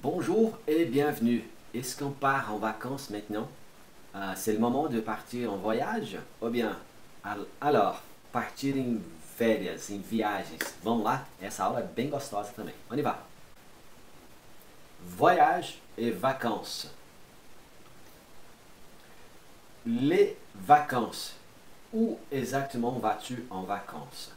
Bonjour et bienvenue. Est-ce qu'on part en vacances maintenant? C'est le moment de partir en voyage? Ou bien, alors, partir em férias, em viagens. Vamos lá? Essa aula é bem gostosa também. On y va. Voyage et vacances. Les vacances. Où exactement vas-tu en vacances?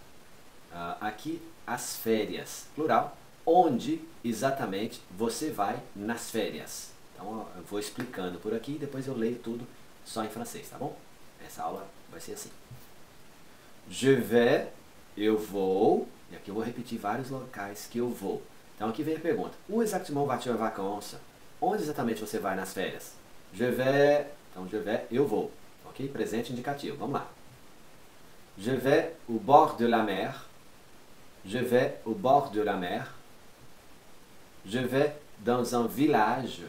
Aqui, as férias, plural. Onde exatamente você vai nas férias? Então, eu vou explicando por aqui e depois eu leio tudo só em francês, tá bom? Essa aula vai ser assim. Je vais, eu vou, e aqui eu vou repetir vários locais que eu vou. Então, aqui vem a pergunta. Où exactement vas-tu en vacances? Onde exatamente você vai nas férias? Je vais, então, je vais, eu vou. Ok? Presente indicativo. Vamos lá. Je vais au bord de la mer. Je vais au bord de la mer. Je vais dans un village.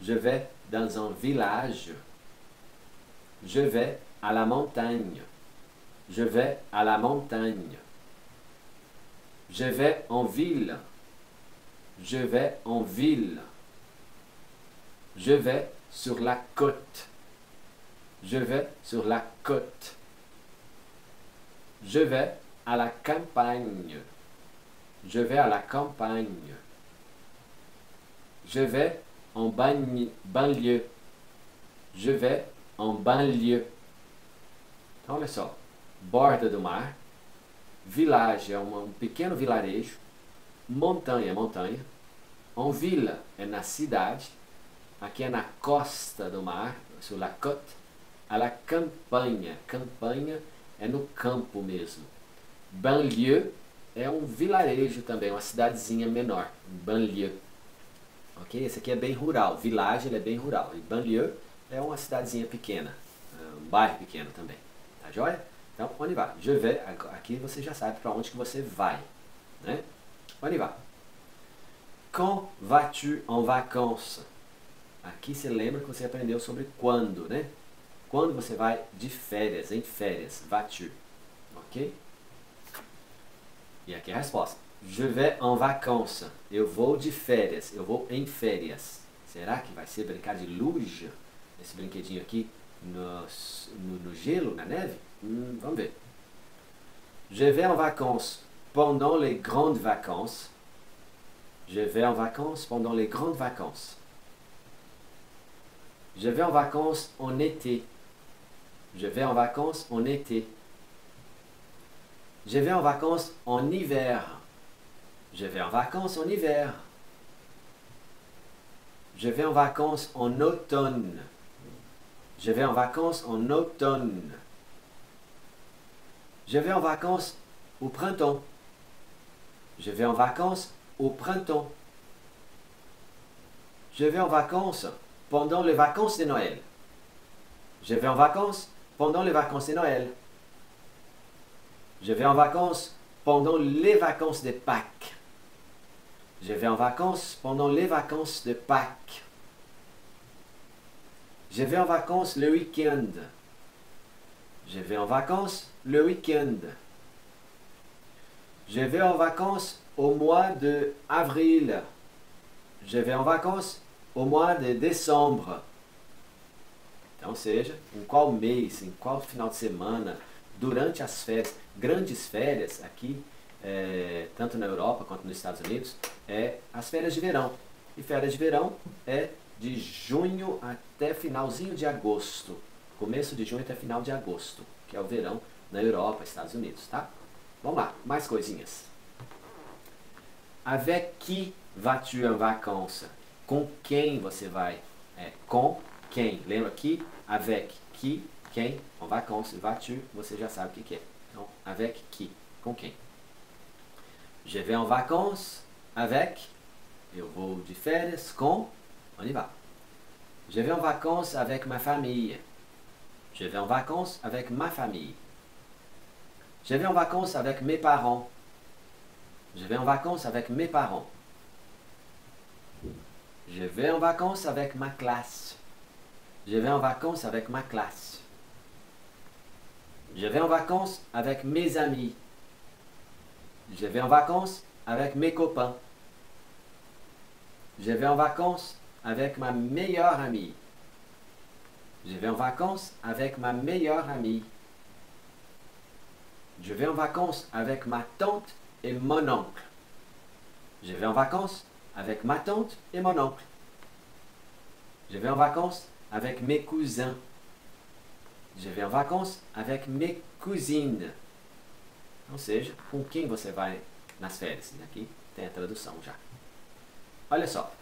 Je vais dans un village. Je vais à la montagne. Je vais à la montagne. Je vais en ville. Je vais en ville. Je vais sur la côte. Je vais sur la côte. Je vais à la campagne. Je vais à la campagne. Je vais en banlieue. Je vais en banlieue. Então, olha só. Borda do mar. Village é um pequeno vilarejo. Montanha, montanha. En ville é na cidade. Aqui é na costa do mar, sur la côte. À la campagne. Campanha é no campo mesmo. Banlieue é um vilarejo também, uma cidadezinha menor. Banlieue. Ok? Esse aqui é bem rural. Village ele é bem rural. E banlieue é uma cidadezinha pequena. Um bairro pequeno também. Tá joia? Então, on y va. Je vais. Aqui você já sabe para onde que você vai. Né? On y va. Quand vas-tu en vacances? Aqui você lembra que você aprendeu sobre quando, né? Quando você vai de férias, em férias. Vas-tu. Ok? E aqui é a resposta. Je vais en vacances. Eu vou de férias. Eu vou em férias. Será que vai ser brincar de luge? Esse brinquedinho aqui no gelo, na neve? Vamos ver. Je vais en vacances pendant les grandes vacances. Je vais en vacances pendant les grandes vacances. Je vais en vacances en été. Je vais en vacances en été. Je vais en vacances en hiver. Je vais en vacances en hiver. Je vais en vacances en automne. Je vais en vacances en automne. Je vais en vacances au printemps. Je vais en vacances au printemps. Je vais en vacances pendant les vacances de Noël. Je vais en vacances pendant les vacances de Noël. Je vais en vacances pendant les vacances de Pâques. Je vais en vacances pendant les vacances de Pâques. Je vais en vacances le week-end. Je vais en vacances le week-end. Je vais en vacances au mois de avril. Je vais en vacances au mois de décembre. Então, seja, em qual mês, em qual final de semana, durante as férias, grandes férias aqui, tanto na Europa quanto nos Estados Unidos, é as férias de verão. E férias de verão é de junho até finalzinho de agosto. Começo de junho até final de agosto, que é o verão na Europa, Estados Unidos, tá? Vamos lá, mais coisinhas. Avec qui vas-tu en vacances? Com quem você vai? Com quem? Lembra aqui? Avec qui? Quem? En vacances, vas-tu? Você já sabe o que é. Então, avec qui? Com quem? Je vais en vacances avec. Eu vou de férias com. On y va. Je vais en vacances avec ma famille. Je vais en vacances avec ma famille. Je vais en vacances avec mes parents. Je vais en vacances avec mes parents. Je vais en vacances avec ma classe. Je vais en vacances avec ma classe. Je vais en vacances avec mes amis. Je vais en vacances avec mes copains. Je vais en vacances avec ma meilleure amie. Je vais en vacances avec ma meilleure amie. Je vais en vacances avec ma tante et mon oncle. Je vais en vacances avec ma tante et mon oncle. Je vais en vacances avec mes cousins. Je vais en vacances avec mes cousines. Ou seja, com quem você vai nas férias. Aqui tem a tradução já. Olha só,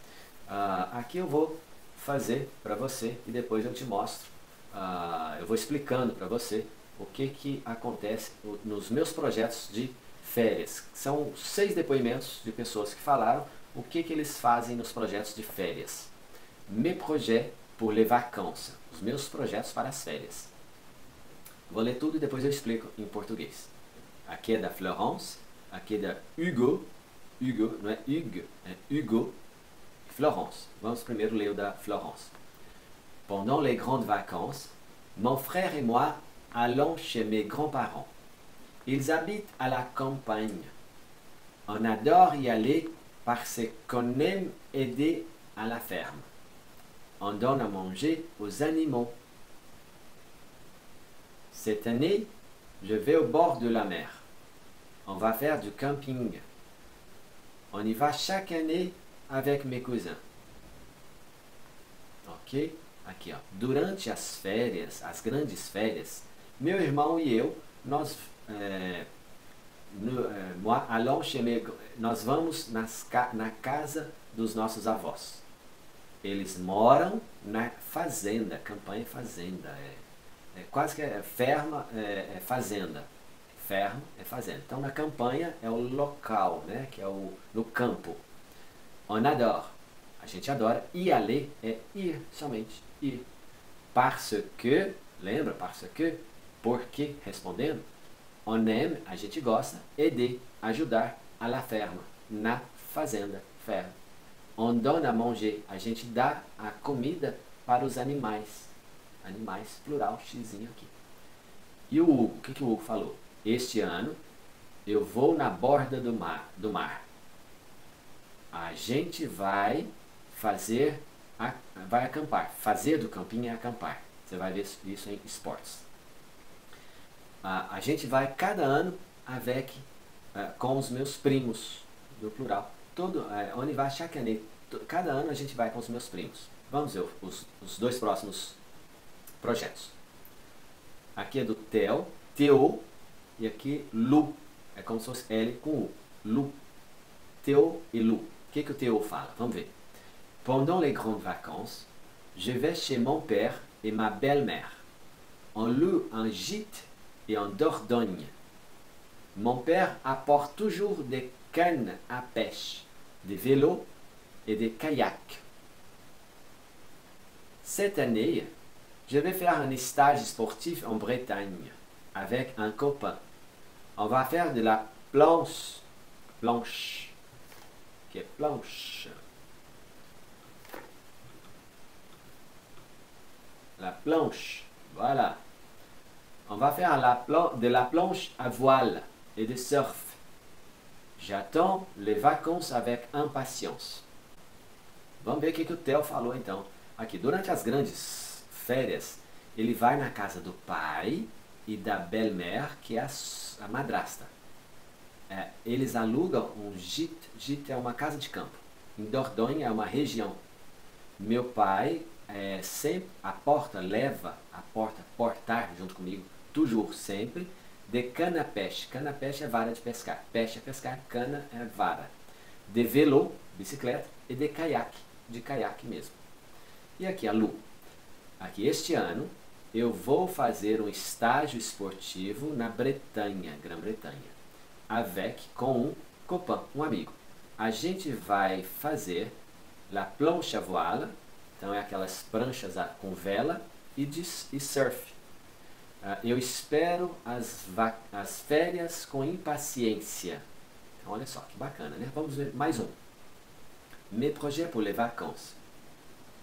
aqui eu vou fazer para você e depois eu te mostro. Eu vou explicando para você o que acontece nos meus projetos de férias. São 6 depoimentos de pessoas que falaram o que eles fazem nos projetos de férias. Mes projets pour les vacances. Os meus projetos para as férias. Vou ler tudo e depois eu explico em português. Aqui é da Florence, aqui é da Hugo. Hugo, não é Hugo, é Hugo. Florence. Vamos primeiro ler o da Florence. Pendant les grandes vacances, mon frère et moi allons chez mes grands-parents. Ils habitent à la campagne. On adore y aller parce qu'on aime aider à la ferme. On donne à manger aux animaux. Cette année, je vais au bord de la mer. On va faire du camping. On y va chaque année avec mes cousins. Ok? Aqui, ó. Durante as férias, as grandes férias, meu irmão e eu, nós vamos na casa dos nossos avós. Eles moram na fazenda, campanha fazenda. Quase que ferma é fazenda. Fermo é fazenda. Então na campanha é o local, né? Que é no campo. On adore. A gente adora. Y aller é ir, somente ir. Parce que, lembra? Parce que, porque, respondendo. On aime, a gente gosta. Aider, ajudar. À la ferme, na fazenda, ferma. On donne à manger, a gente dá a comida para os animais. Animais, plural, xzinho aqui. E o Hugo, o que o Hugo falou? Este ano eu vou na borda do mar. A gente vai vai acampar. Fazer do camping é acampar. Você vai ver isso em esportes. A gente vai cada ano com os meus primos, do plural. On y va chaque année. Cada ano a gente vai com os meus primos. Vamos ver os 2 próximos projetos. Aqui é do Theo, e aqui Lu. É como se fosse L com U. Lu. Theo e Lu. O que o Theo fala? Vamos ver. Pendant les grandes vacances, je vais chez mon père et ma belle-mère. On loue un gîte et en Dordogne. Mon père apporte toujours des cannes à pêche, des vélos et des kayaks. Cette année, je vais faire un stage sportif en Bretagne avec un copain. On va faire de la planche. Qui est planche. La planche, voilà. On va faire de la planche à voile et de surf. J'attends les vacances avec impatience. Vamos ver o que o Theo falou então. Aqui, durante as grandes férias, ele vai na casa do pai e da belle-mère, que é a madrasta. Eles alugam um gîte. Gîte é uma casa de campo. Em Dordogne é uma região. Meu pai sempre portar junto comigo, toujours, sempre, de canne à pêche. Canne à pêche é vara de pescar. Pêche é pescar, cana é vara. De vélo, bicicleta, e de caiaque mesmo. E aqui a Lu. Aqui, este ano, eu vou fazer um estágio esportivo na Bretanha, Grã-Bretanha. Com um copain, um amigo. A gente vai fazer la planche à voile, então é aquelas pranchas com vela, e surf. Eu espero as férias com impaciência. Então, olha só, que bacana, né? Vamos ver mais um. Mes projets pour les vacances.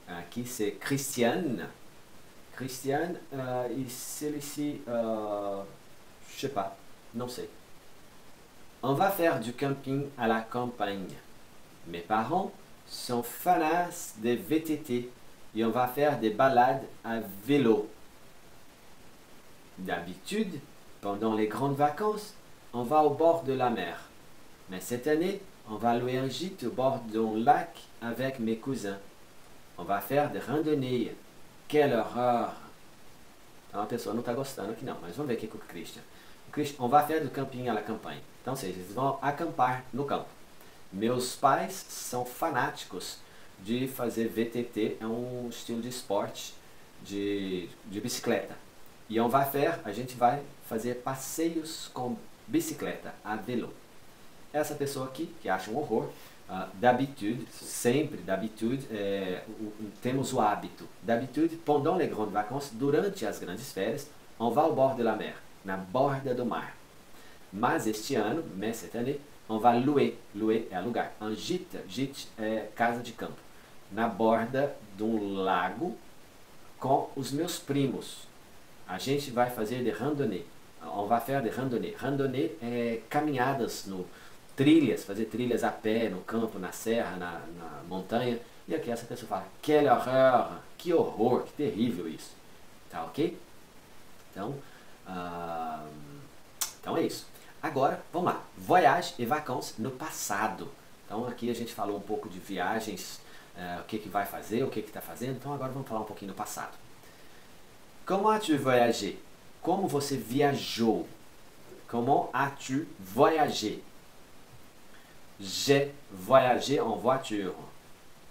Aqui c'est Christiane. Christiane, celui-ci, je sais pas, non sei. On va faire du camping à la campagne. Mes parents sont fanas de VTT et on va faire des balades à vélo. D'habitude, pendant les grandes vacances, on va au bord de la mer. Mais cette année, on va louer un gîte au bord d'un lac avec mes cousins. On va faire des randonnées. Quelle horreur! Então a pessoa não está gostando aqui não, mas vamos ver aqui com o Christian. On va faire do camping à la campagne. Então, ou seja, eles vão acampar no campo. Meus pais são fanáticos de fazer VTT, é um estilo de esporte de bicicleta. E on va faire, a gente vai fazer passeios com bicicleta, a vélo. Essa pessoa aqui, que acha um horror, d'habitude, sempre d'habitude, temos o hábito. D'habitude, pendant les grandes vacances, durante as grandes férias, on va au bord de la mer, na borda do mar. Mas este ano, mais cette année, on va louer, louer é alugar, un gîte, gîte é casa de campo, na borda de um lago com os meus primos. A gente vai fazer de randonnée, on va faire de randonnée. Randonnée é caminhadas no trilhas, fazer trilhas a pé, no campo, na serra, na montanha. E aqui essa pessoa fala, quelle horreur, que horror, que terrível isso. Tá ok? Então, então é isso. Agora, vamos lá. Voyage e vacances no passado. Então aqui a gente falou um pouco de viagens, o que vai fazer, o que está fazendo. Então agora vamos falar um pouquinho do passado. Comment as-tu voyagé? Como você viajou? Comment as-tu voyagé? J'ai voyagé en voiture.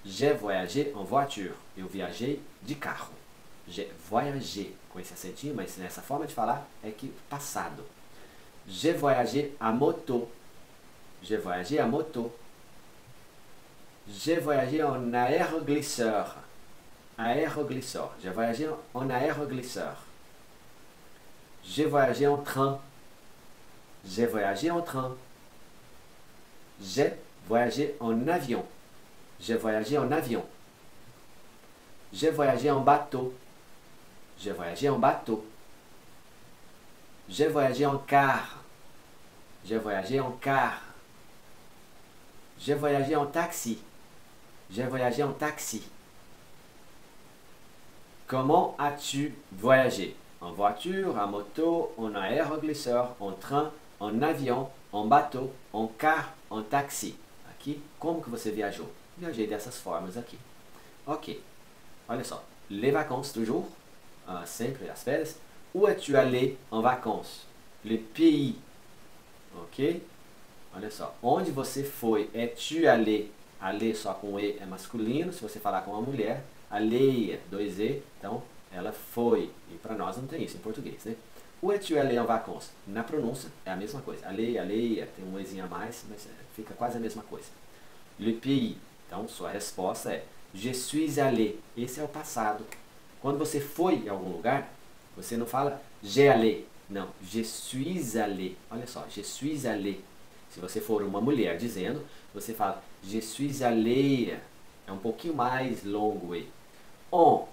J'ai voyagé en voiture. Eu viajei de carro. J'ai voyagé. Com esse acentinho, mas nessa forma de falar é que passado. J'ai voyagé à moto. J'ai voyagé à moto. J'ai voyagé en aéroglisseur. Aéroglisseur. J'ai voyagé en aéroglisseur. J'ai voyagé en train. J'ai voyagé en train. J'ai voyagé en avion. J'ai voyagé en avion. J'ai voyagé en bateau. J'ai voyagé en bateau. J'ai voyagé en car. J'ai voyagé en car. J'ai voyagé en taxi. J'ai voyagé en taxi. Comment as-tu voyagé? En voiture, en moto, en aéroglisseur, en train, en avião, en bateau, en car, en taxi. Aqui, como que você viajou? Viajei dessas formas aqui. Ok. Olha só. Les vacances, toujours. Sempre as férias. Où es-tu allé en vacances? Le pays. Ok? Olha só. Onde você foi? Es-tu allé? Allé só com E é masculino. Se você falar com uma mulher, allé, 2E. Então, ela foi. E para nós não tem isso em português, né? Où es-tu allé en vacances? Na pronúncia é a mesma coisa. Allé, allé, tem um Ezinho a mais, mas fica quase a mesma coisa. Le pays. Então, sua resposta é Je suis allé. Esse é o passado. Quando você foi em algum lugar, você não fala j'ai allé. Não, je suis allé. Olha só, je suis allé. Se você for uma mulher dizendo, você fala je suis allé. É um pouquinho mais longo aí. On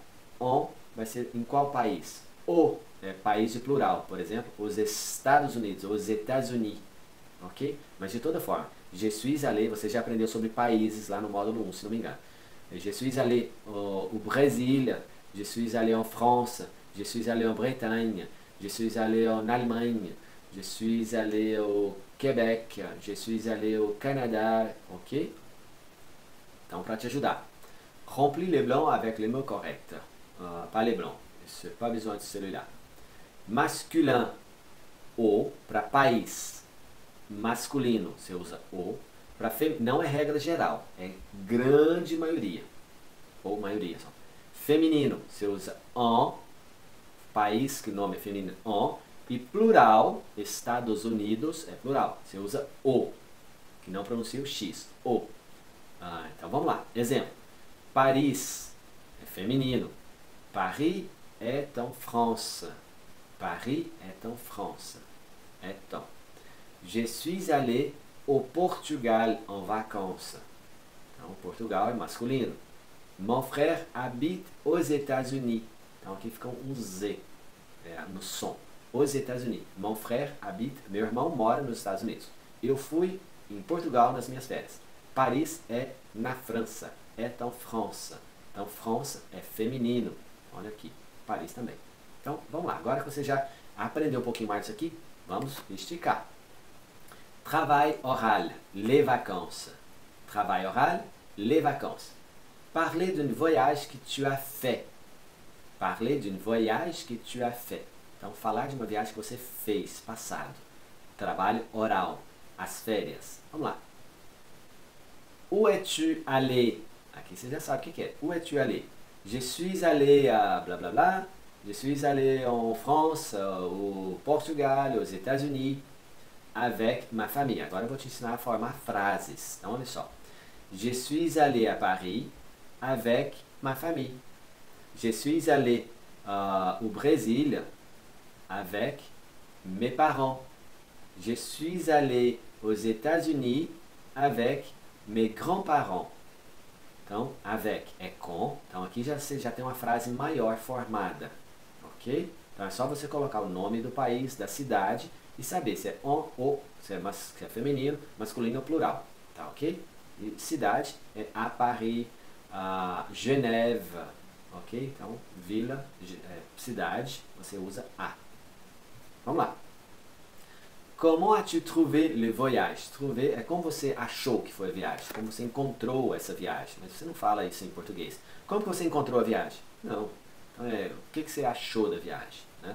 vai ser em qual país? O é país de plural. Por exemplo, os Estados Unidos, os États-Unis. Ok? Mas de toda forma, je suis allé, você já aprendeu sobre países lá no módulo 1, se não me engano. Je suis allé au Brésil, je suis allé en France, je suis allé en Bretagne, je suis allé en Allemagne, je suis allé au Québec, je suis allé au Canada, ok? Então, para te ajudar, remplis les blancs avec les mots corrects. Pas les blancs, c'est pas besoin de celui-là. Masculin, o, para país. Masculino, você usa o. Para não é regra geral, é grande maioria. Ou maioria só. Feminino, você usa en. País, que o nome é feminino, en. E plural, Estados Unidos, é plural. Você usa o, que não pronuncia o X. O. Então vamos lá. Exemplo. Paris é feminino. Paris est en France. Paris est en France. Então. Je suis allé au Portugal en vacances. Então, Portugal é masculino. Mon frère habite aux États-Unis. Então, aqui fica um Z no som. Os États-Unis. Mon frère habite. Meu irmão mora nos Estados Unidos. Eu fui em Portugal nas minhas férias. Paris é na França. É en France. Então, France é feminino. Olha aqui. Paris também. Então, vamos lá. Agora que você já aprendeu um pouquinho mais disso aqui, vamos esticar. Travail oral, les vacances. Travail oral, les vacances. Parler d'une voyage que tu as fait. Parler d'une voyage que tu as fait. Então, falar de uma viagem que você fez, passado. Trabalho oral, as férias. Vamos lá. Où es-tu allé? Aqui você já sabe o que é. Où es-tu allé? Je suis allé à blablabla. Je suis allé en France, au Portugal, aux États-Unis, avec ma famille. Agora eu vou te ensinar a formar frases. Então, olha só. Je suis allé à Paris avec ma famille. Je suis allé au Brésil avec mes parents. Je suis allé aux États-Unis avec mes grands-parents. Então, avec é com. Então, aqui você já tem uma frase maior formada. Ok? Então, é só você colocar o nome do país, da cidade e saber se é on ou se é feminino, masculino ou plural. Tá ok? E cidade é à Paris, a Genève. Ok? Então, vila, cidade, você usa a. Vamos lá. Comment as-tu trouvé le voyage? Trouver é como você achou que foi a viagem, como você encontrou essa viagem. Mas você não fala isso em português. Como que você encontrou a viagem? Não. Então, o que você achou da viagem? Né?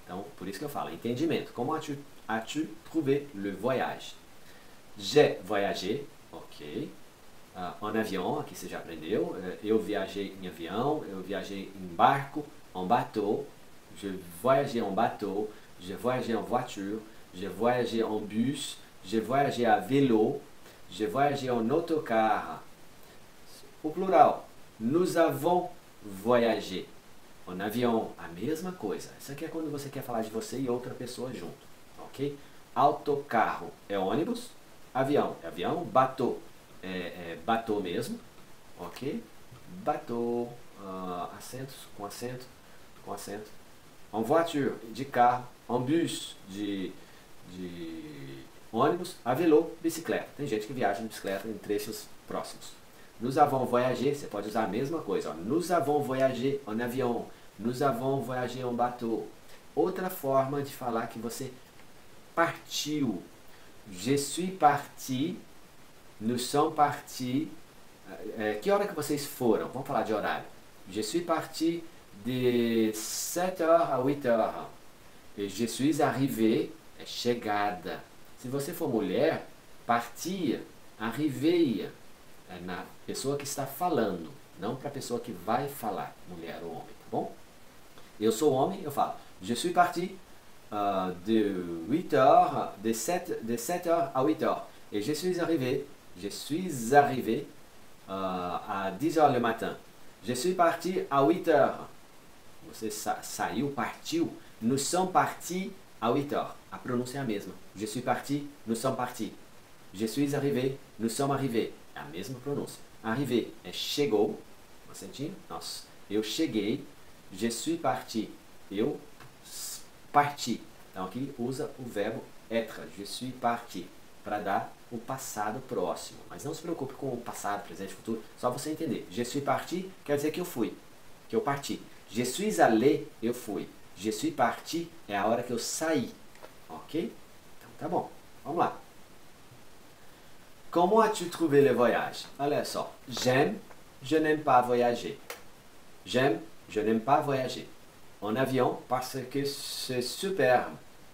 Então, por isso que eu falo, entendimento. Comment as-tu trouvé le voyage? J'ai voyagé, ok. En avião, aqui você já aprendeu. Eu viajei em avião, eu viajei em barco, en bateau. Je voyagé en bateau, je voyagé en voiture. J'ai voyagé en bus, j'ai voyagé à vélo, j'ai voyagé en autocar. O plural, nous avons voyagé. En avião, a mesma coisa. Isso aqui é quando você quer falar de você e outra pessoa junto, ok? Autocarro é ônibus, avião é avião, bateau é bateau mesmo, ok? Bateau, assentos, com assento, com assento. En voiture, de carro, en bus, de ônibus, a vélo, bicicleta. Tem gente que viaja de bicicleta em trechos próximos. Nous avons voyagé, você pode usar a mesma coisa. Ó. Nous avons voyagé en avião. Nous avons voyagé en bateau. Outra forma de falar que você partiu. Je suis parti. Nous sommes partis. Que hora que vocês foram? Vamos falar de horário. Je suis parti de 7h a 8h. Et je suis arrivé é chegada. Se você for mulher, partir, arrivei, é na pessoa que está falando, não para a pessoa que vai falar, mulher ou homem, tá bom? Eu sou homem, eu falo, je suis parti de 8h, de 7h a 8h. Et je suis arrivé à 10h le matin. Je suis parti à 8h. Você saiu, partiu. Nous sommes partis à 8h. A pronúncia é a mesma. Je suis parti, nous sommes partis. Je suis arrivé, nous sommes arrivés. É a mesma pronúncia. Arrivé é chegou. Um acentinho. Nossa. Eu cheguei. Je suis parti. Eu parti. Então aqui usa o verbo être. Je suis parti. Para dar o passado próximo. Mas não se preocupe com o passado, presente e futuro. Só você entender. Je suis parti quer dizer que eu fui. Que eu parti. Je suis allé, eu fui. Je suis parti é a hora que eu saí. Ok? Então tá bom. Vamos lá. Comment as-tu trouvé le voyage? Olha só. J'aime, je n'aime pas voyager. J'aime, je n'aime pas voyager. En avion, parce que c'est superbe.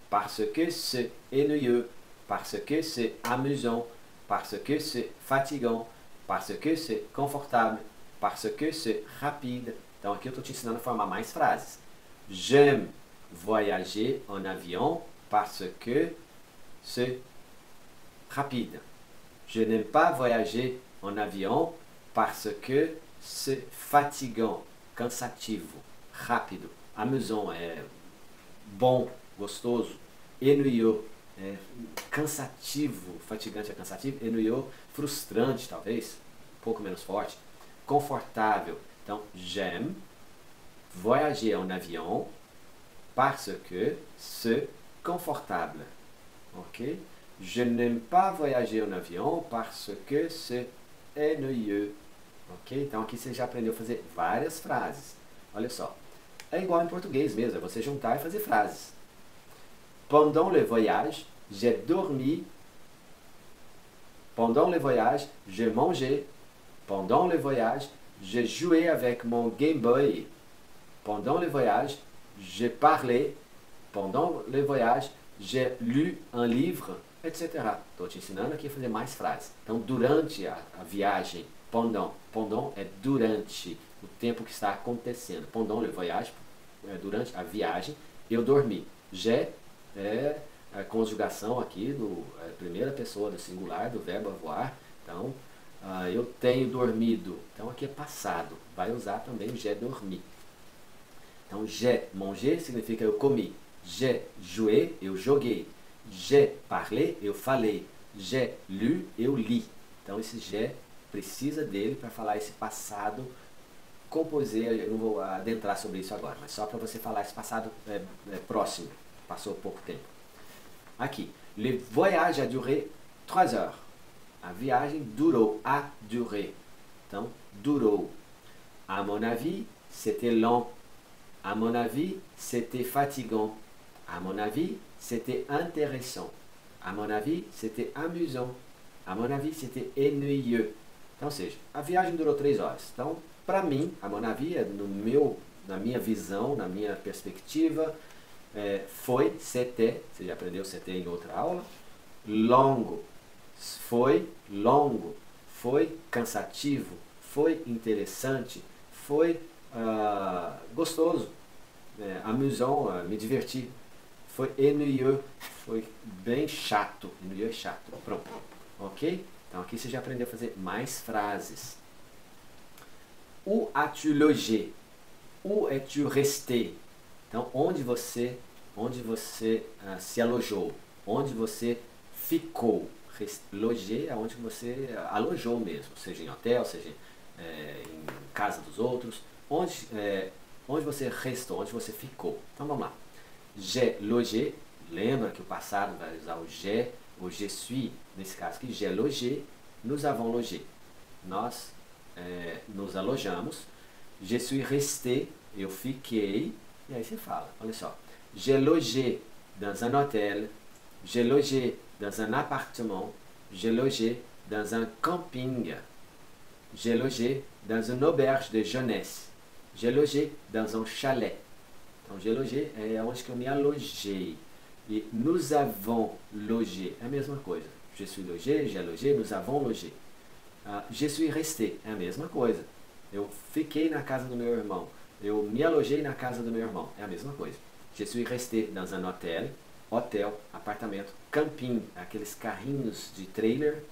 Parce que c'est ennuyeux. Parce que c'est amusant. Parce que c'est fatigant. Parce que c'est confortable. Parce que c'est rapide. Então aqui eu estou te ensinando a formar mais frases. J'aime voyager en avion parce que c'est rapide. Je n'aime pas voyager en avion parce que c'est fatigant, cansativo, rápido. Amusant é bom, gostoso. Ennuyeux é cansativo, fatigante é cansativo. Ennuyeux, frustrante talvez, um pouco menos forte. Confortável. Então, j'aime voyager en avion parce que c'est confortable. Ok? Je n'aime pas voyager en avion parce que c'est ennuyeux. Ok? Então aqui você já aprendeu a fazer várias frases. Olha só. É igual em português mesmo, é você juntar e fazer frases. Pendant le voyage, j'ai dormi. Pendant le voyage, j'ai mangé. Pendant le voyage, j'ai joué avec mon Game Boy. Pendant le voyage, j'ai parlé. Pendant le voyage, j'ai lu un livre, etc. Estou te ensinando aqui a fazer mais frases. Então, durante a viagem, pendant é durante o tempo que está acontecendo. Pendant le voyage é durante a viagem, eu dormi. J'ai é a conjugação aqui do primeira pessoa do singular, do verbo avoir. Então, eu tenho dormido. Então, aqui é passado. Vai usar também j'ai dormi. Então, j'ai mangé significa eu comi. J'ai joué, eu joguei. J'ai parlé, eu falei. J'ai lu, eu li. Então, esse j'ai precisa dele para falar esse passado composé. Eu não vou adentrar sobre isso agora, mas só para você falar esse passado próximo. Passou pouco tempo. Aqui, le voyage a duré 3 heures. A viagem durou, a duré. Então, durou. À mon avis, c'était long. À mon avis, c'était fatigant. À mon avis, c'était intéressant. À mon avis, c'était amusant. À mon avis, c'était ennuyeux. Então, ou seja, a viagem durou 3 horas. Então, para mim, à mon avis, na minha visão, na minha perspectiva, foi, c'était, você já aprendeu c'était em outra aula, longo. Foi longo, foi cansativo, foi interessante, foi gostoso, amusant, me diverti. Foi ennuyeux, foi bem chato. Ennuyeux é chato. Pronto. Ok? Então aqui você já aprendeu a fazer mais frases. Où as-tu logé? Où es-tu resté? Então, onde você se alojou? Onde você ficou? Logé é onde você alojou mesmo, seja em hotel, seja em casa dos outros. Onde você restou, onde você ficou. Então vamos lá. J'ai logé, lembra que o passado vai usar o je suis, nesse caso aqui, j'ai logé, nous avons logé. Nós nos alojamos. Je suis resté, eu fiquei, e aí você fala, olha só. J'ai logé dans un hôtel, j'ai logé dans un appartement, j'ai logé dans un camping, j'ai logé dans une auberge de jeunesse, j'ai logé dans un chalet. Então, j'ai logé é onde que eu me alojei. E nous avons logé é a mesma coisa. Je suis logé, j'ai logé, nous avons logé. Je suis resté é a mesma coisa. Eu fiquei na casa do meu irmão. Eu me alojei na casa do meu irmão. É a mesma coisa. Je suis resté dans un hôtel, hotel, apartamento, camping, aqueles carrinhos de trailer,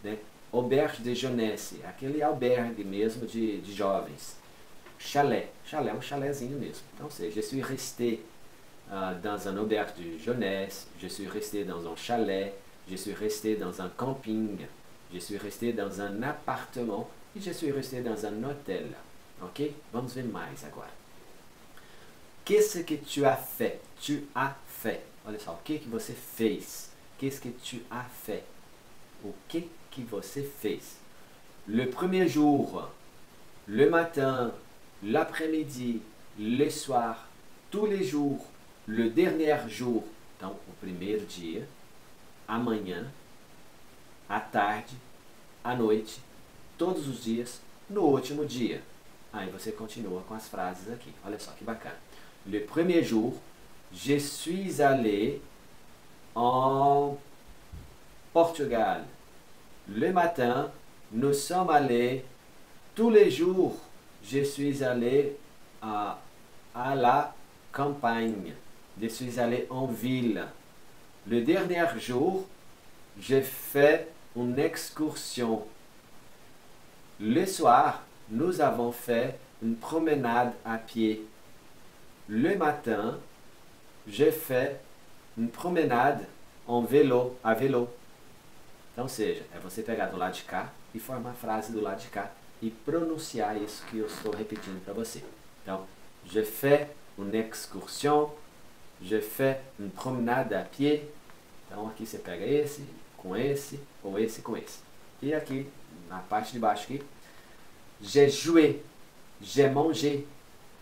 né? Auberge de jeunesse, aquele albergue mesmo de jovens. Chalet, chalet é um chalézinho mesmo. Então, ou seja, je suis resté dans un auberge de jeunesse, je suis resté dans un chalet, je suis resté dans un camping, je suis resté dans un appartement e je suis resté dans un hôtel. Ok? Vamos ver mais agora. Qu'est-ce que tu as fait? Tu as fait. Olha só, o que você fez? Qu'est-ce que tu as fait? O que você fez? Le premier jour, le matin, l'après-midi, le soir, tous les jours, le dernier jour. Então, o primeiro dia, amanhã, à tarde, à noite, todos os dias, no último dia. Aí você continua com as frases aqui. Olha só que bacana. Le premier jour, je suis allé en Portugal. Le matin, nous sommes allés. Tous les jours, je suis allé à la campagne. Je suis allé en ville. Le dernier jour, j'ai fait une excursion. Le soir, nous avons fait une promenade à pied. Le matin, j'ai fait une promenade en vélo, à vélo. Então, ou seja, é você pegar do lado de cá e formar a frase do lado de cá e pronunciar isso que eu estou repetindo para você. Então, j'ai fait une excursion, j'ai fait une promenade à pied. Então, aqui você pega esse, ou esse com esse. E aqui, na parte de baixo aqui. J'ai joué, j'ai mangé,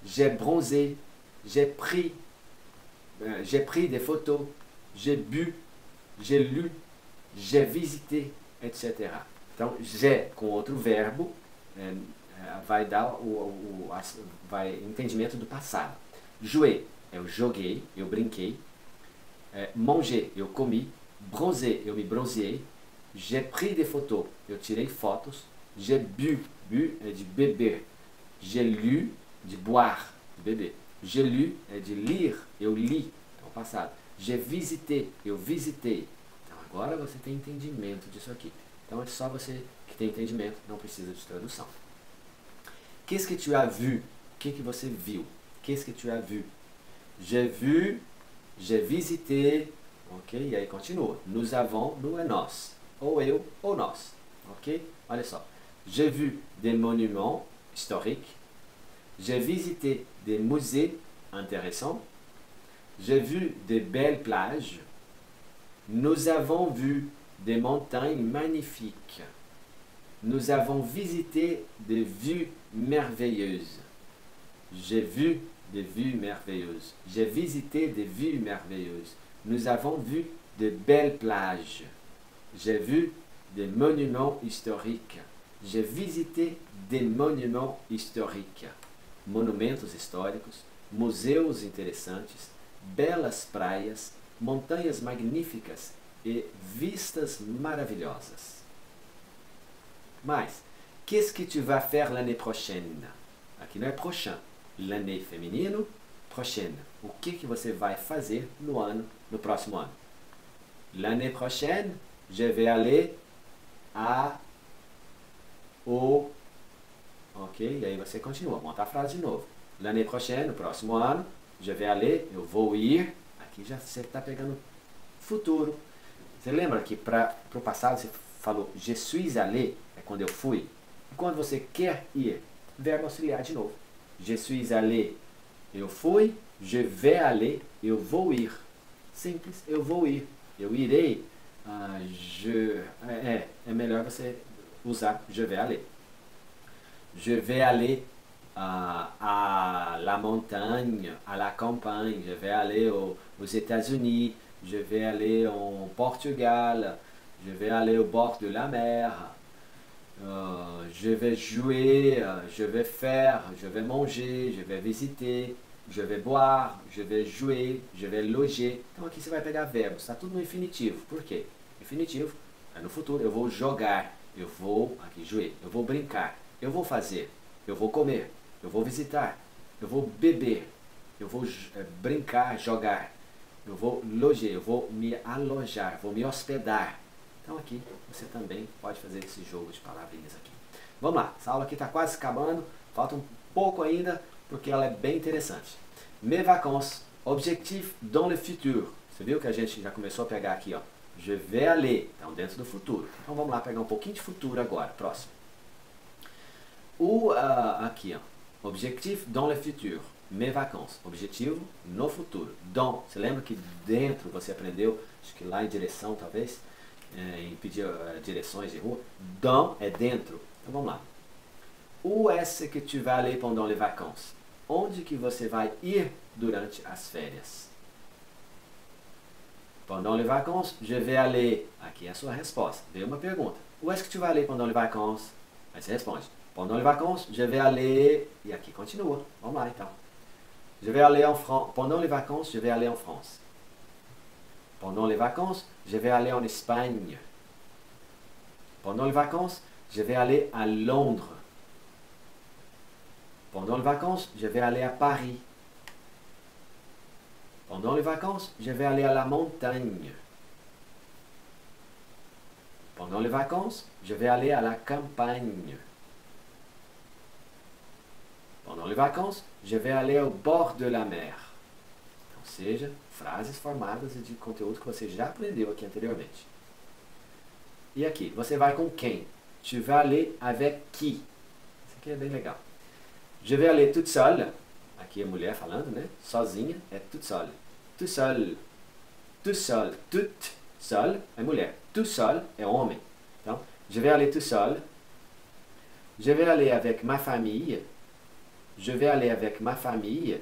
j'ai bronzé, j'ai pris des photos, j'ai bu, j'ai lu, j'ai visité, etc. Então, j'ai com outro verbo vai dar vai entendimento do passado. Jouer, eu joguei, eu brinquei. Manger, eu comi. Bronzer, eu me bronzeei. J'ai pris des photos, eu tirei fotos. J'ai bu, bu é de beber. J'ai lu, de boire, de beber. J'ai lu é de ler, eu li, então passado. J'ai visité, eu visitei. Então agora você tem entendimento disso aqui. Então é só você que tem entendimento, não precisa de tradução. Qu'est-ce que tu as vu? O que você viu? Qu'est-ce que tu as vu? J'ai vu, j'ai visité, ok? E aí continua. Nous avons, nous é nós. Ou eu, ou nós. Ok? Olha só. J'ai vu des monuments historiques. J'ai visité des musées intéressants. J'ai vu de belles plages. Nous avons vu des montagnes magnifiques. Nous avons visité des vues merveilleuses. J'ai vu des vues merveilleuses. J'ai visité des vues merveilleuses. Nous avons vu de belles plages. J'ai vu des monuments historiques. J'ai visité des monuments historiques. Monumentos históricos, museus interessantes, belas praias, montanhas magníficas e vistas maravilhosas. Mais, qu'est-ce que tu vas faire l'année prochaine? Aqui não é prochain. L'année feminino, prochaine. O que você vai fazer no próximo ano? L'année prochaine, je vais aller Ok, e aí você continua, monta a frase de novo. L'année prochaine, no próximo ano, je vais aller, eu vou ir. Aqui já você está pegando futuro. Você lembra que para o passado você falou je suis allé, é quando eu fui. E quando você quer ir, verbo auxiliar de novo. Je suis allé, eu fui. Je vais aller, eu vou ir. Simples, eu vou ir. Eu irei. É melhor você usar je vais aller. Je vais aller à la montagne, à la campagne. Je vais aller aux États-Unis. Je vais aller au Portugal. Je vais aller au bord de la mer. Je vais jouer. Je vais faire. Je vais manger. Je vais visiter. Je vais boire. Je vais jouer. Je vais loger. Então aqui você vai pegar verbos. Está tudo no infinitivo. Por quê? Infinitivo é no futuro. Eu vou jogar. Eu vou aqui jouer. Eu vou brincar. Eu vou fazer, eu vou comer, eu vou visitar, eu vou beber, eu vou brincar, jogar, eu vou loger, eu vou me alojar, vou me hospedar. Então aqui você também pode fazer esse jogo de palavrinhas aqui. Vamos lá, essa aula aqui está quase acabando, falta um pouco ainda, porque ela é bem interessante. Mes vacances, objectif dans le futur. Você viu que a gente já começou a pegar aqui, ó. Je vais aller, então dentro do futuro. Então vamos lá pegar um pouquinho de futuro agora, próximo. Aqui, ó, objectif dans le futur, mes vacances, objetivo no futuro. Dans, você lembra que dentro você aprendeu, acho que lá em direção talvez, em pedir direções de rua, dans é dentro. Então vamos lá. Où est-ce que tu vas aller pendant les vacances? Onde que você vai ir durante as férias? Pendant les vacances, je vais aller. Aqui é a sua resposta. Veio uma pergunta. Où est-ce que tu vas aller pendant les vacances? Aí você responde. Pendant les vacances, je vais aller... E aqui continua. Vamos lá, então. Je vais aller en France. Pendant les vacances, je vais aller en France. Pendant les vacances, je vais aller en Espagne. Pendant les vacances, je vais aller à Londres. Pendant les vacances, je vais aller à Paris. Pendant les vacances, je vais aller à la montagne. Pendant les vacances, je vais aller à la campagne. Pendant les vacances, je vais aller au bord de la mer. Ou seja, frases formadas de conteúdo que você já aprendeu aqui anteriormente. E aqui, você vai com quem? Tu vas aller avec qui? Isso aqui é bem legal. Je vais aller toute seule. Aqui é mulher falando, né? Sozinha é toute seule. Tout seul. Tout seul. Toute seule é mulher. Tout seul é homem. Então, je vais aller tout seul. Je vais aller avec ma famille. Je vais aller avec ma famille.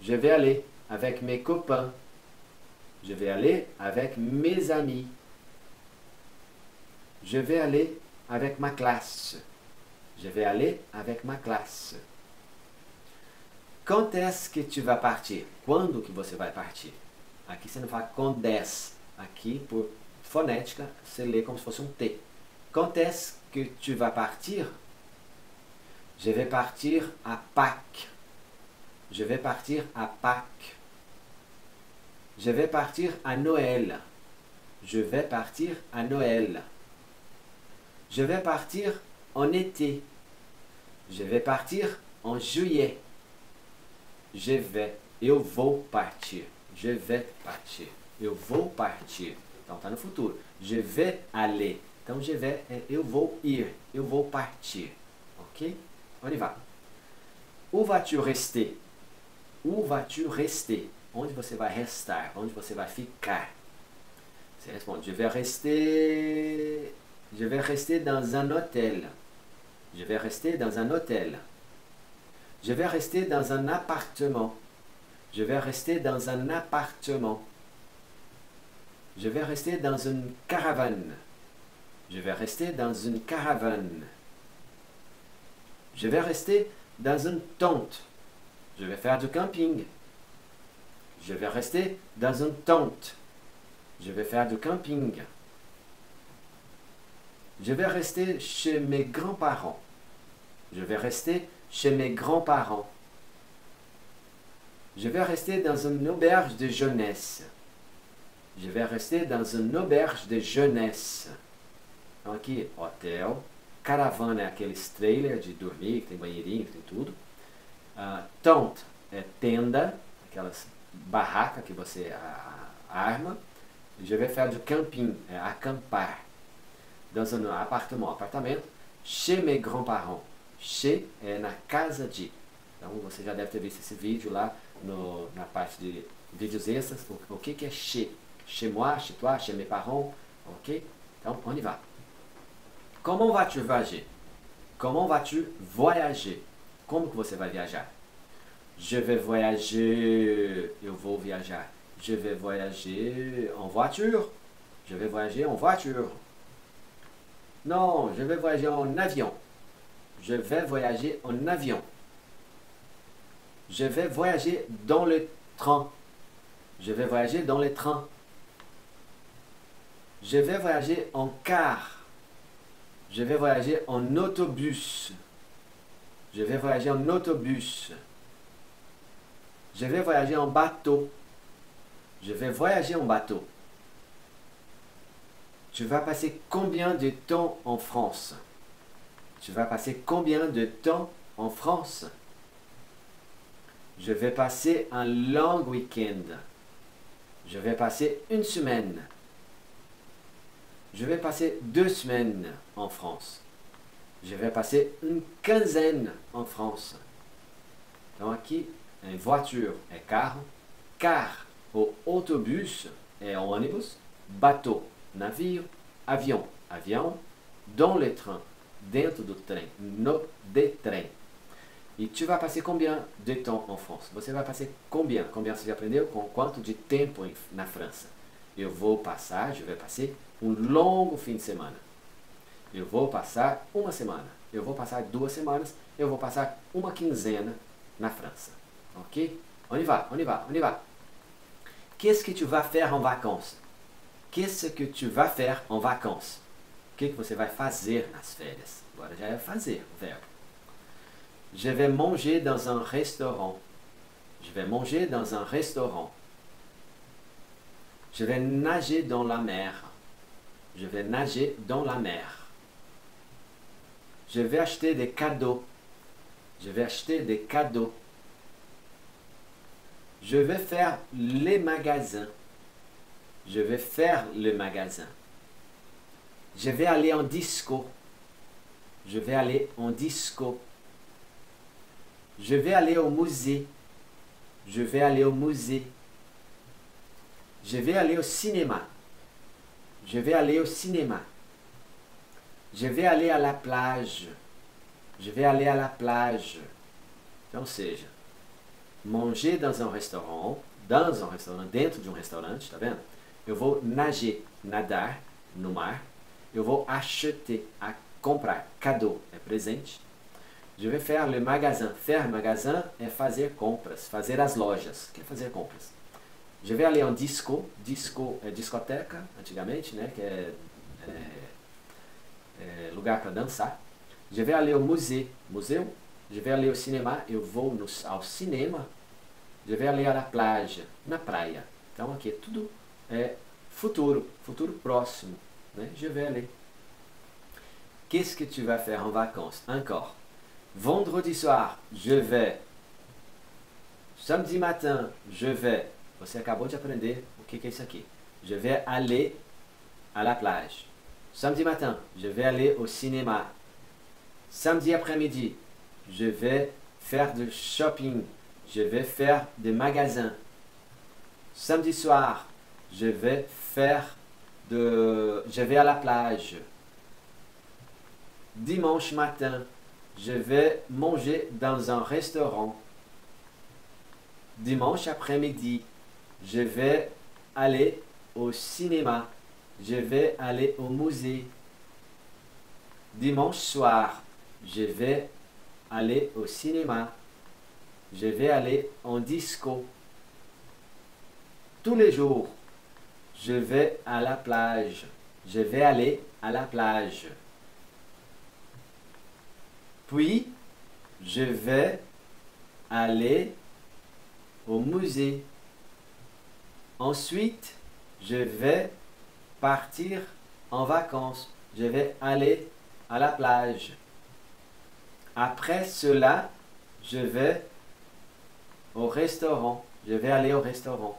Je vais aller avec mes copains. Je vais aller avec mes amis. Je vais aller avec ma classe. Je vais aller avec ma classe. Quand est-ce que tu vas partir? Quando que você vai partir? Aqui você não fala quando est. Aqui, por fonética, você lê como se fosse um T. Quand est-ce que tu vas partir? Je vais partir à Pâques. Je vais partir à Pâques. Je vais partir à Noël. Je vais partir à Noël. Je vais partir en été. Je vais partir en juillet. Je vais. Eu vou partir. Je vais partir. Eu vou partir. Então está no futuro. Je vais aller. Então je vais é eu vou ir. Eu vou partir. Ok? On y va. Où vas-tu rester? Où vas-tu rester? Onde você vai restar? Onde você vai ficar? Você responde, je vais rester dans un hôtel. Je vais rester dans un hôtel. Je vais rester dans un appartement. Je vais rester dans un appartement. Je vais rester dans une caravane. Je vais rester dans une caravane. Je vais rester dans une tente. Je vais faire du camping. Je vais rester dans une tente. Je vais faire du camping. Je vais rester chez mes grands-parents. Je vais rester chez mes grands-parents. Je vais rester dans une auberge de jeunesse. Je vais rester dans une auberge de jeunesse. Então aqui, hotel. Caravana é aqueles trailer de dormir, que tem banheirinho, que tem tudo. Tente é tenda, aquelas barracas que você arma. Je vais faire du camping, é acampar. Dans un appartement, apartamento. Chez mes grands-parents. Chez é na casa de. Então você já deve ter visto esse vídeo lá na parte de vídeos extras. O que é chez? Chez moi, chez toi, chez mes parents. Ok? Então, on y va. Comment vas-tu voyager? Comment vas-tu voyager? Como que você vai viajar? Je vais voyager. Eu vou viajar. Je vais voyager en voiture. Je vais voyager en voiture. Non, je vais voyager en avion. Je vais voyager en avion. Je vais voyager dans le train. Je vais voyager dans le train. Je vais voyager en car. Je vais voyager en autobus. Je vais voyager en autobus. Je vais voyager en bateau. Je vais voyager en bateau. Tu vas passer combien de temps en France? Tu vas passer combien de temps en France? Je vais passer un long week-end. Je vais passer une semaine. Je vais passer 2 semaines en France. Je vais passer une quinzaine en France. Então aqui, em voiture é carro, car ou autobus é ônibus, bateau, navio, avião, avião, dans le train, dentro do trem, no de trem. E tu vas passer combien de temps en France? Você vai passer combien? Combien você já aprendeu? Com quanto de tempo na França? Eu vou passar, je vais passer um longo fim de semana. Eu vou passar uma semana. Eu vou passar 2 semanas. Eu vou passar uma quinzena na França. Ok? On y va, on y va, on y va. Qu'est-ce que tu vas faire en vacances? Qu'est-ce que tu vas faire en vacances? O que você vai fazer nas férias? Agora já é fazer o verbo. Je vais manger dans un restaurant. Je vais manger dans un restaurant. Je vais nager dans la mer. Je vais nager dans la mer. Je vais acheter des cadeaux. Je vais acheter des cadeaux. Je vais faire les magasins. Je vais faire le magasin. Je vais aller en disco. Je vais aller en disco. Je vais aller au musée. Je vais aller au musée. Je vais aller au cinéma. Je vais aller au cinéma. Je vais aller à la plage. Je vais aller à la plage. Ou seja, manger dans un restaurant, dentro de um restaurante, tá vendo? Eu vou nager, nadar no mar. Eu vou acheter, comprar, cadeau, é presente. Je vais faire le magasin. Faire magasin é fazer compras, fazer as lojas, que é fazer compras. Je vais aller en disco. Disco é discoteca, antigamente, né? Que é lugar para dançar. Je vais aller au musée. Museu. Je vais aller au cinéma. Eu vou ao cinema. Je vais aller à la plage. Na praia. Então aqui tudo é futuro. Futuro próximo. Né? Je vais aller. Qu'est-ce que tu vas faire en vacances? Encore. Vendredi soir, je vais. Samedi matin, je vais. Você acabou de aprender o que é isso aqui. Je vais aller à la plage. Samedi matin, je vais aller au cinéma. Samedi après-midi, je vais faire du shopping. Je vais faire des magasins. Samedi soir, je vais à la plage. Dimanche matin, je vais manger dans un restaurant. Dimanche après-midi, je vais aller au cinéma. Je vais aller au musée. Dimanche soir, je vais aller au cinéma. Je vais aller en disco. Tous les jours, je vais à la plage. Je vais aller à la plage. Puis, je vais aller au musée. Ensuite, je vais partir en vacances. Je vais aller à la plage. Après cela, je vais au restaurant. Je vais aller au restaurant.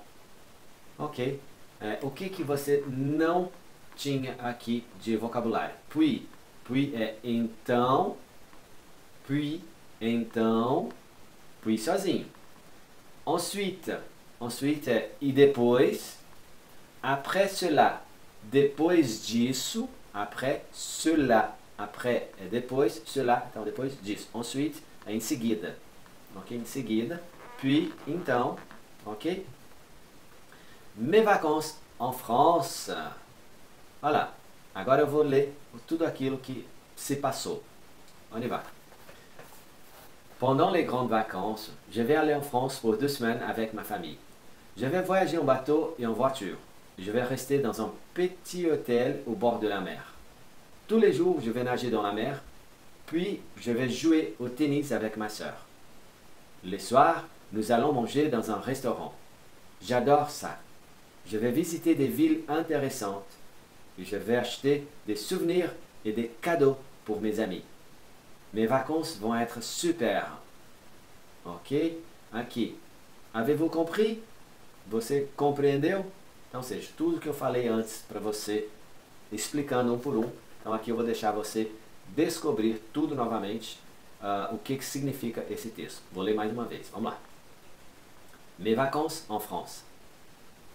Ok. O que você não tinha aqui de vocabulário? Puis. Puis é então. Puis, então. Puis sozinho. Ensuite. Ensuite é e depois. Après cela. Depois disso. Après cela. Après é depois. Cela. Então depois disso. Ensuite é em seguida. Ok? Em seguida. Puis, então. Ok? Mes vacances en France. Voilà. Agora eu vou ler tudo aquilo que se passou. On y va. Pendant les grandes vacances, je vais aller en France pour 2 semaines avec ma famille. Je vais voyager en bateau et en voiture. Je vais rester dans un petit hôtel au bord de la mer. Tous les jours, je vais nager dans la mer, puis je vais jouer au tennis avec ma sœur. Les soirs, nous allons manger dans un restaurant. J'adore ça. Je vais visiter des villes intéressantes et je vais acheter des souvenirs et des cadeaux pour mes amis. Mes vacances vont être super. Ok? Aqui. Avez-vous compris? Você compreendeu? Então, seja, tudo que eu falei antes para você, explicando um por um. Então, aqui eu vou deixar você descobrir tudo novamente, o que significa esse texto. Vou ler mais uma vez. Vamos lá. Mes vacances en France.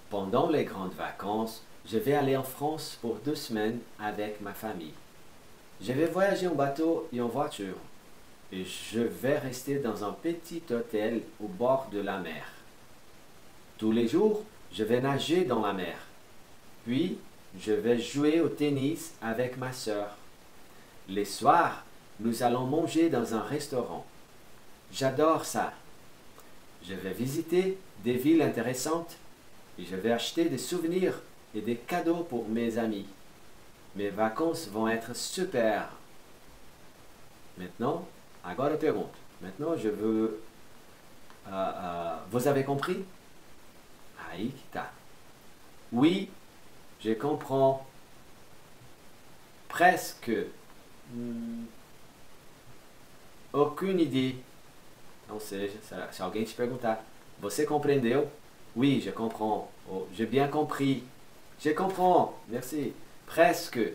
Pendant les grandes vacances, je vais aller en France pour 2 semaines avec ma famille. Je vais voyager en bateau et en voiture. Et je vais rester dans un petit hôtel au bord de la mer. Tous les jours, je vais nager dans la mer. Puis, je vais jouer au tennis avec ma sœur. Les soirs, nous allons manger dans un restaurant. J'adore ça. Je vais visiter des villes intéressantes et je vais acheter des souvenirs et des cadeaux pour mes amis. Mes vacances vont être super. Maintenant, agora eu pergunto. Maintenant, je veux... vous avez compris? Aí que tá. Oui, je comprends. Presque. Aucune idée. Ou seja, se alguém te perguntar, você compreendeu? Oui, je comprends. Oh, j'ai bien compris. Je comprends. Merci. Presque.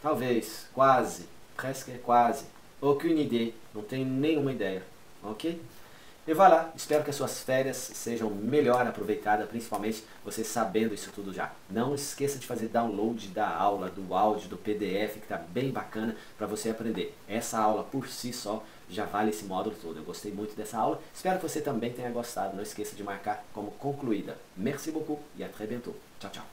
Talvez. Quase. Presque é quase. Aucune idée. Não tenho nenhuma ideia. Ok? E vá lá, espero que as suas férias sejam melhor aproveitadas, principalmente você sabendo isso tudo já. Não esqueça de fazer download da aula, do áudio, do PDF, que está bem bacana para você aprender. Essa aula por si só já vale esse módulo todo. Eu gostei muito dessa aula, espero que você também tenha gostado. Não esqueça de marcar como concluída. Merci beaucoup e à très bientôt. Tchau, tchau.